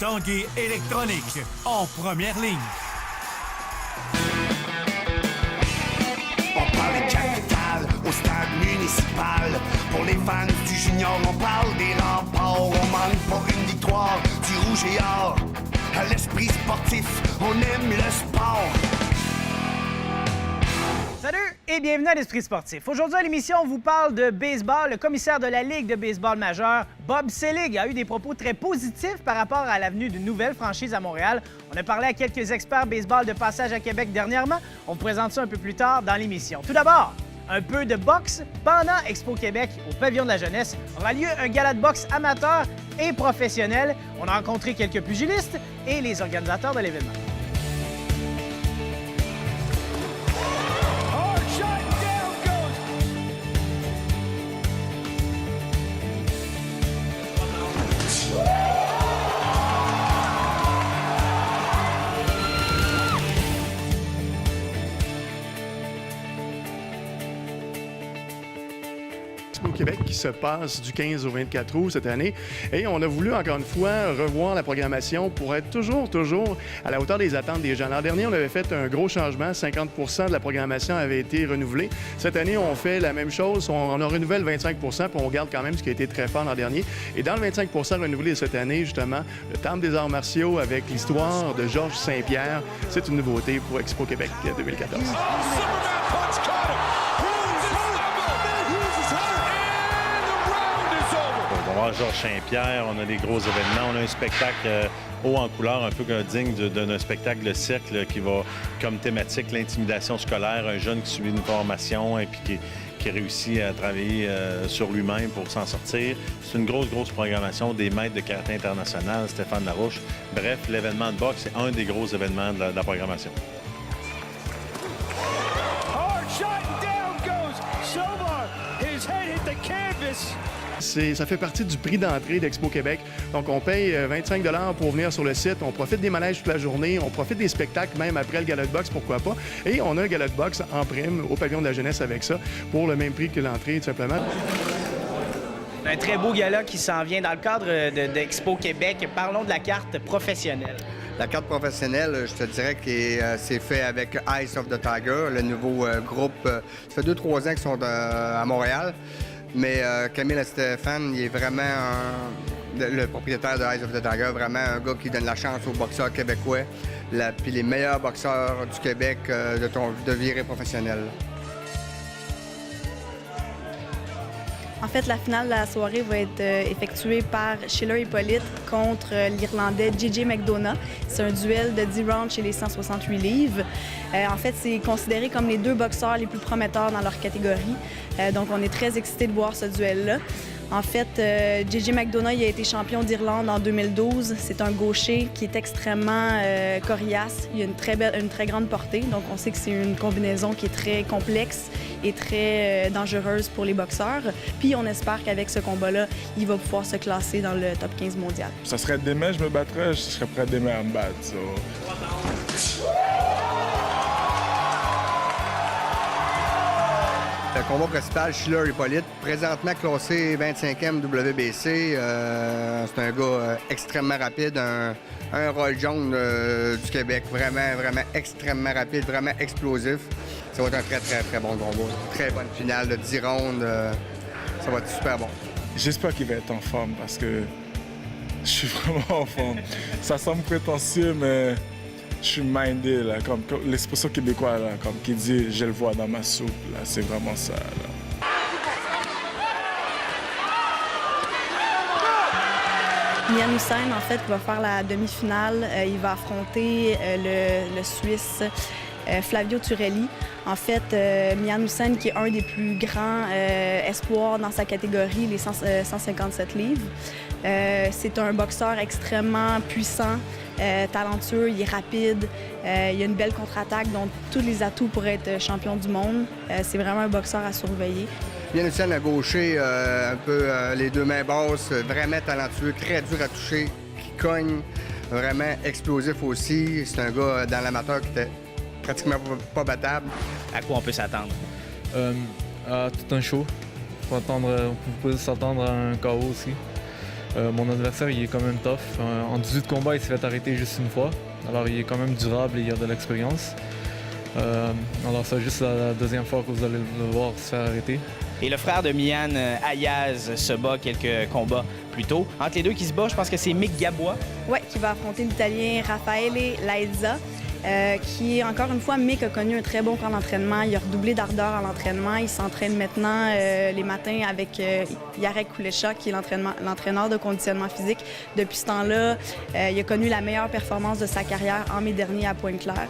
Tanguay électronique, en première ligne. On parle de capitale au stade municipal. Pour les fans du junior, on parle des remparts. On manque pas une victoire du rouge et or. À l'esprit sportif, on aime le sport. Salut et bienvenue à l'Esprit sportif. Aujourd'hui à l'émission, on vous parle de baseball. Le commissaire de la Ligue de baseball majeur, Bob Selig, a eu des propos très positifs par rapport à l'avenue d'une nouvelle franchise à Montréal. On a parlé à quelques experts baseball de passage à Québec dernièrement. On vous présente ça un peu plus tard dans l'émission. Tout d'abord, un peu de boxe. Pendant Expo Québec, au Pavillon de la jeunesse, aura lieu un gala de boxe amateur et professionnel. On a rencontré quelques pugilistes et les organisateurs de l'événement. Au Québec qui se passe du 15 au 24 août cette année. Et on a voulu, encore une fois, revoir la programmation pour être toujours à la hauteur des attentes des gens. L'an dernier, on avait fait un gros changement. 50 de la programmation avait été renouvelée. Cette année, on fait la même chose. On en renouvelle 25 puis on garde quand même ce qui a été très fort l'an dernier. Et dans le 25 renouvelé cette année, justement, le Temple des arts martiaux avec l'histoire de Georges Saint-Pierre, c'est une nouveauté pour Expo Québec 2014. On va voir Georges Saint-Pierre, on a des gros événements, on a un spectacle haut en couleur, un peu digne d'un spectacle de cirque qui va comme thématique l'intimidation scolaire, un jeune qui subit une formation et puis qui réussit à travailler sur lui-même pour s'en sortir. C'est une grosse programmation des maîtres de karaté international, Stéphane Larouche. Bref, l'événement de boxe, c'est un des gros événements de la programmation. Ça fait partie du prix d'entrée d'Expo Québec. Donc, on paye 25 $ pour venir sur le site. On profite des manèges toute la journée. On profite des spectacles, même après le gala de boxe, pourquoi pas. Et on a un gala de boxe en prime au Pavillon de la jeunesse avec ça, pour le même prix que l'entrée, tout simplement. Un très beau gala qui s'en vient dans le cadre d'Expo Québec. Parlons de la carte professionnelle. La carte professionnelle, je te dirais que c'est fait avec Eyes of the Tiger, le nouveau groupe. Ça fait 2-3 ans qu'ils sont à Montréal. Mais Camille et Stéphane, il est vraiment le propriétaire de Eyes of the Tiger, vraiment un gars qui donne la chance aux boxeurs québécois, puis les meilleurs boxeurs du Québec de virer professionnel. En fait, la finale de la soirée va être effectuée par Schiller Hippolyte contre l'Irlandais J.J. McDonough. C'est un duel de 10 rounds chez les 168 livres. En fait, c'est considéré comme les deux boxeurs les plus prometteurs dans leur catégorie. Donc, on est très excités de voir ce duel-là. En fait, J.J. McDonough il a été champion d'Irlande en 2012. C'est un gaucher qui est extrêmement coriace. Il a une très grande portée. Donc, on sait que c'est une combinaison qui est très complexe et très dangereuse pour les boxeurs. Puis, on espère qu'avec ce combat-là, il va pouvoir se classer dans le top 15 mondial. Ça serait demain, je me battrais. Je serais prêt demain à me battre. Le combat principal, Schiller Hippolyte, présentement classé 25e WBC. C'est un gars extrêmement rapide, un Roy Jones du Québec, vraiment extrêmement rapide, vraiment explosif. Ça va être un très bon combat. Très bonne finale de 10 rounds. Ça va être super bon. J'espère qu'il va être en forme parce que je suis vraiment en forme. Ça semble prétentieux, mais je suis mindé, là, comme l'expression québécois, là, comme qui dit « je le vois dans ma soupe », là, c'est vraiment ça, là. Mian Hussein, en fait, va faire la demi-finale. Il va affronter le Suisse Flavio Turelli. En fait, Mian Hussein, qui est un des plus grands espoirs dans sa catégorie, les 157 livres. C'est un boxeur extrêmement puissant, talentueux, il est rapide, il a une belle contre-attaque, donc tous les atouts pour être champion du monde. C'est vraiment un boxeur à surveiller. Mian Hussein, un gaucher, un peu les deux mains basses, vraiment talentueux, très dur à toucher, qui cogne, vraiment explosif aussi. C'est un gars dans l'amateur qui était pratiquement pas battable. À quoi on peut s'attendre? À tout un show. Vous pouvez s'attendre à un KO aussi. Mon adversaire, il est quand même tough. En 18 combats, il s'est fait arrêter juste une fois. Alors, il est quand même durable et il a de l'expérience. Alors, c'est juste la deuxième fois que vous allez le voir se faire arrêter. Et le frère de Mian Ayaz se bat quelques combats plus tôt. Entre les deux qui se battent, je pense que c'est Mick Gabois. Oui, qui va affronter l'Italien Raffaele Laezza. Qui, encore une fois, Mick a connu un très bon camp d'entraînement. Il a redoublé d'ardeur à l'entraînement. Il s'entraîne maintenant les matins avec Jarek Kulesza, qui est l'entraîneur de conditionnement physique. Depuis ce temps-là, il a connu la meilleure performance de sa carrière en mai dernier à Pointe-Claire.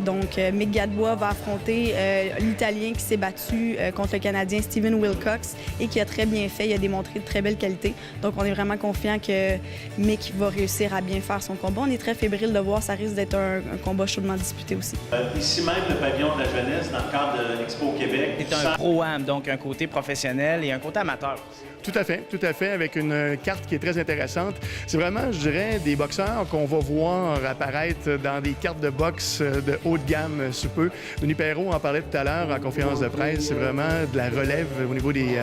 Donc, Mick Gadbois va affronter l'Italien qui s'est battu contre le Canadien Stephen Wilcox et qui a très bien fait. Il a démontré de très belles qualités. Donc, on est vraiment confiant que Mick va réussir à bien faire son combat. On est très fébrile de voir. Ça risque d'être un combat chaudement disputé aussi. Ici même, le pavillon de la jeunesse, dans le cadre de l'Expo Québec. C'est un pro-am, donc un côté professionnel et un côté amateur. Tout à fait, avec une carte qui est très intéressante. C'est vraiment, je dirais, des boxeurs qu'on va voir apparaître dans des cartes de boxe de haut de gamme sous peu. Denis Perrault en parlait tout à l'heure en conférence de presse. C'est vraiment de la relève au niveau des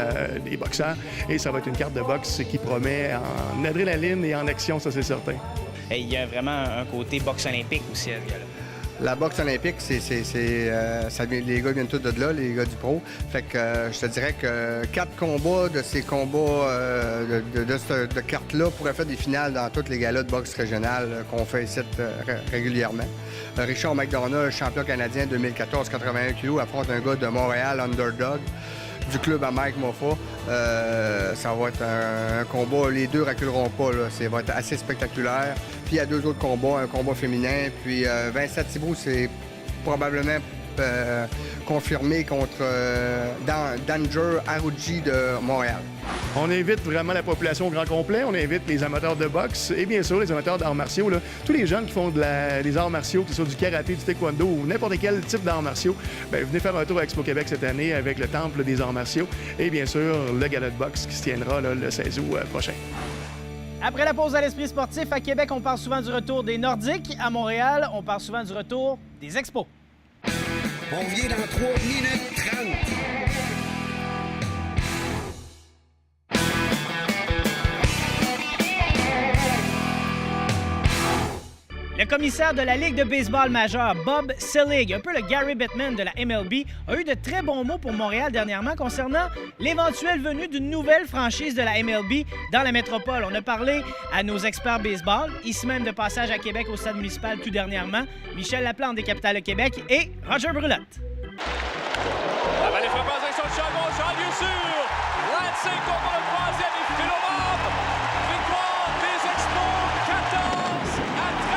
boxeurs. Et ça va être une carte de boxe qui promet en adrénaline et en action, ça c'est certain. Et il y a vraiment un côté boxe olympique aussi à ce gars-là. La boxe olympique, les gars viennent tous de là, les gars du pro. Fait que je te dirais que 4 combats de ces combats de cartes-là pourraient faire des finales dans tous les galas de boxe régionale qu'on fait ici régulièrement. Richard McDonough, champion canadien 2014, 81 kg, affronte un gars de Montréal, underdog, du club à Mike Moffa. Ça va être un combat, les deux reculeront pas, là. Ça va être assez spectaculaire. Puis il y a 2 autres combats, un combat féminin, puis Vincent Thibault, c'est probablement confirmé contre Danger Arudji de Montréal. On invite vraiment la population au grand complet, on invite les amateurs de boxe et bien sûr les amateurs d'arts martiaux. Là. Tous les jeunes qui font des arts martiaux, que ce soit du karaté, du taekwondo ou n'importe quel type d'arts martiaux, bien, venez faire un tour à Expo Québec cette année avec le Temple des arts martiaux et bien sûr le gala de boxe qui se tiendra là, le 16 août prochain. Après la pause à l'Esprit sportif, à Québec, on parle souvent du retour des Nordiques. À Montréal, on parle souvent du retour des Expos. On revient dans 3 minutes 30. Le commissaire de la Ligue de baseball majeure, Bob Selig, un peu le Gary Bettman de la MLB, a eu de très bons mots pour Montréal dernièrement concernant l'éventuelle venue d'une nouvelle franchise de la MLB dans la métropole. On a parlé à nos experts baseball, ici même de passage à Québec au stade municipal tout dernièrement, Michel Laplante des Capitales de Québec et Roger Brulotte. La balle est frappée en direction de champ gauche, en lieu sûr. Lancing contre le troisième et Philomov. Victoire des Expos, 14 à 13.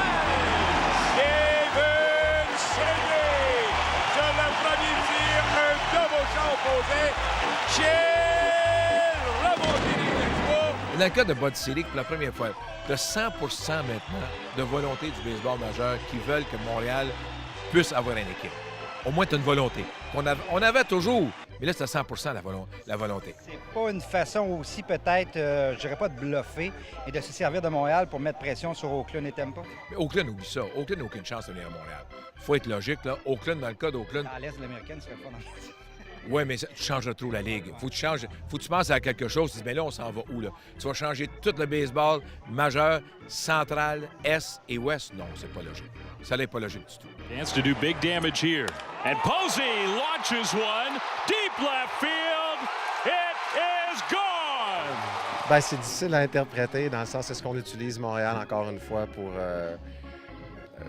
David Chenier. Sur le premier tir, un double champ opposé. Quelle remontée des Expos. Dans le cas de Bud Selig, pour la première fois, de 100 maintenant de volonté du baseball majeur qui veulent que Montréal puisse avoir une équipe. Au moins, tu as une volonté. On avait toujours, mais là, c'est à 100 la volonté. C'est pas une façon aussi, peut-être, je dirais pas de bluffer, mais de se servir de Montréal pour mettre pression sur Oakland et Tampa. Mais Oakland, oublie ça. Oakland n'a aucune chance de venir à Montréal. Il faut être logique, là. Oakland, dans le cas d'Oakland... À l'Est de l'Américaine, ce serait pas dans le... Oui, mais ça, tu changes trop la Ligue. Faut que tu penses à quelque chose. Tu dis, mais là, on s'en va où, là? Tu vas changer tout le baseball majeur, central, Est et Ouest? Non, c'est pas logique. Ça n'est pas logique du tout. Chance to do big damage here. And Posey launches one. Deep left field. It is gone! Bien, c'est difficile à interpréter dans le sens est-ce qu'on utilise Montréal encore une fois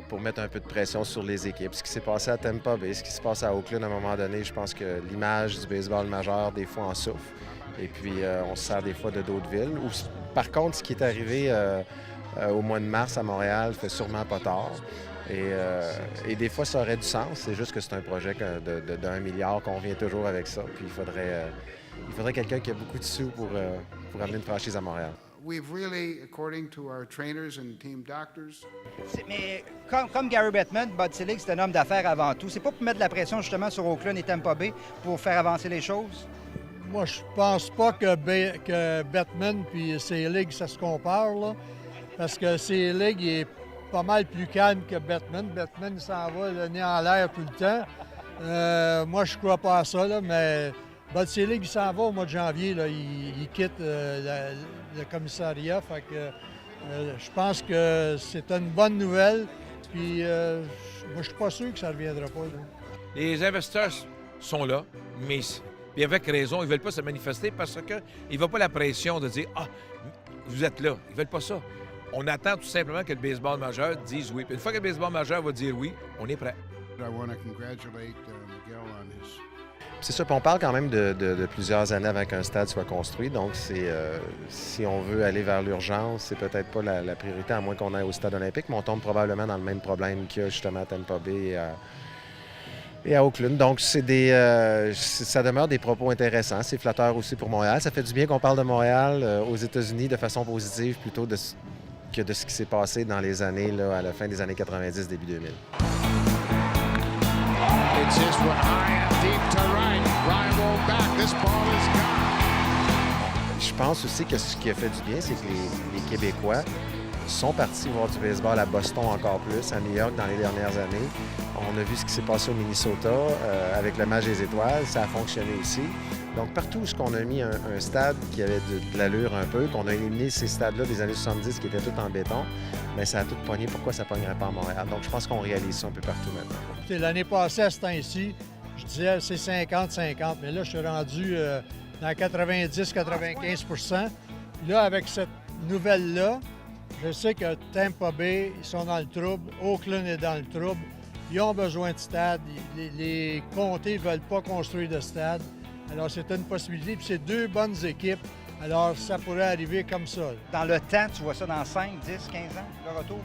pour mettre un peu de pression sur les équipes. Ce qui s'est passé à Tampa Bay, ce qui se passe à Oakland à un moment donné, je pense que l'image du baseball majeur, des fois, en souffre. Et puis, on se sert des fois de d'autres villes. Par contre, ce qui est arrivé au mois de mars à Montréal fait sûrement pas tard. Et des fois, ça aurait du sens. C'est juste que c'est un projet de 1 milliard qu'on vient toujours avec ça. Puis il faudrait quelqu'un qui a beaucoup de sous pour amener une franchise à Montréal. We've really, according to our trainers and team doctors... Mais comme Gary Bettman, Bud Selig, c'est un homme d'affaires avant tout. C'est pas pour mettre de la pression justement sur Oakland et Tampa Bay pour faire avancer les choses? Moi, je pense pas que Bettman puis Selig, ça se compare, là. Parce que Selig est pas mal plus calme que Bettman. Bettman, il s'en va le nez en l'air tout le temps. Moi, je crois pas à ça, là, mais Bud Selig, il s'en va au mois de janvier. Là. Il quitte le commissariat. Fait que je pense que c'est une bonne nouvelle. Puis moi, je suis pas sûr que ça ne reviendra pas. Là. Les investisseurs sont là, mais puis avec raison, ils ne veulent pas se manifester parce qu'ils ne veulent pas la pression de dire « Ah, vous êtes là ». Ils ne veulent pas ça. On attend tout simplement que le baseball majeur dise oui. Puis une fois que le baseball majeur va dire oui, on est prêt. C'est ça, puis on parle quand même de plusieurs années avant qu'un stade soit construit. Donc, si on veut aller vers l'urgence, c'est peut-être pas la priorité, à moins qu'on aille au stade olympique, mais on tombe probablement dans le même problème qu'il y a justement à Tampa Bay et à Oakland. Donc, ça demeure des propos intéressants. C'est flatteur aussi pour Montréal. Ça fait du bien qu'on parle de Montréal aux États-Unis de façon positive plutôt que de ce qui s'est passé dans les années, là, à la fin des années 90, début 2000. It's this one high and deep to right. Ryan back. This ball is gone. Je pense aussi que ce qui a fait du bien, c'est que les Québécois sont partis voir du baseball à Boston encore plus, à New York dans les dernières années. On a vu ce qui s'est passé au Minnesota avec le match des étoiles. Ça a fonctionné ici. Donc, partout où on a mis un stade qui avait de l'allure un peu, qu'on a éliminé ces stades-là des années 70 qui étaient tous en béton, bien, ça a tout pogné. Pourquoi ça ne pognerait pas à Montréal? Donc, je pense qu'on réalise ça un peu partout maintenant. Écoutez, l'année passée, à ce temps-ci, je disais c'est 50-50, mais là, je suis rendu dans 90-95 %. Là, avec cette nouvelle-là, je sais que Tampa Bay, ils sont dans le trouble, Oakland est dans le trouble, ils ont besoin de stade, les comtés ne veulent pas construire de stade. Alors, c'est une possibilité, puis c'est deux bonnes équipes. Alors, ça pourrait arriver comme ça. Dans le temps, tu vois ça dans 5, 10, 15 ans, le retour?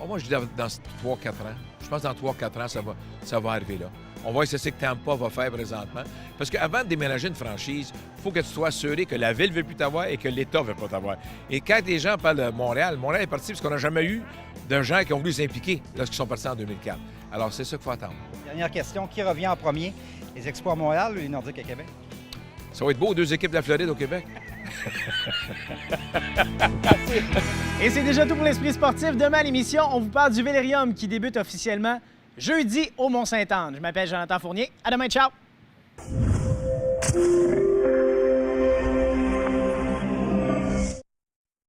Oh, moi, je dis dans 3-4 ans. Je pense que dans 3-4 ans, ça va arriver là. On va essayer ce que Tampa va faire présentement. Parce qu'avant de déménager une franchise, il faut que tu sois assuré que la Ville ne veut plus t'avoir et que l'État ne veut pas t'avoir. Et quand les gens parlent de Montréal est parti parce qu'on n'a jamais eu de gens qui ont voulu s'impliquer lorsqu'ils sont partis en 2004. Alors, c'est ça qu'il faut attendre. Dernière question, qui revient en premier? Les Expos à Montréal ou les Nordiques à Québec? Ça va être beau, 2 équipes de la Floride au Québec. Et c'est déjà tout pour l'Esprit sportif. Demain à l'émission, on vous parle du Vélérium qui débute officiellement jeudi au Mont-Sainte-Anne. Je m'appelle Jonathan Fournier. À demain, ciao!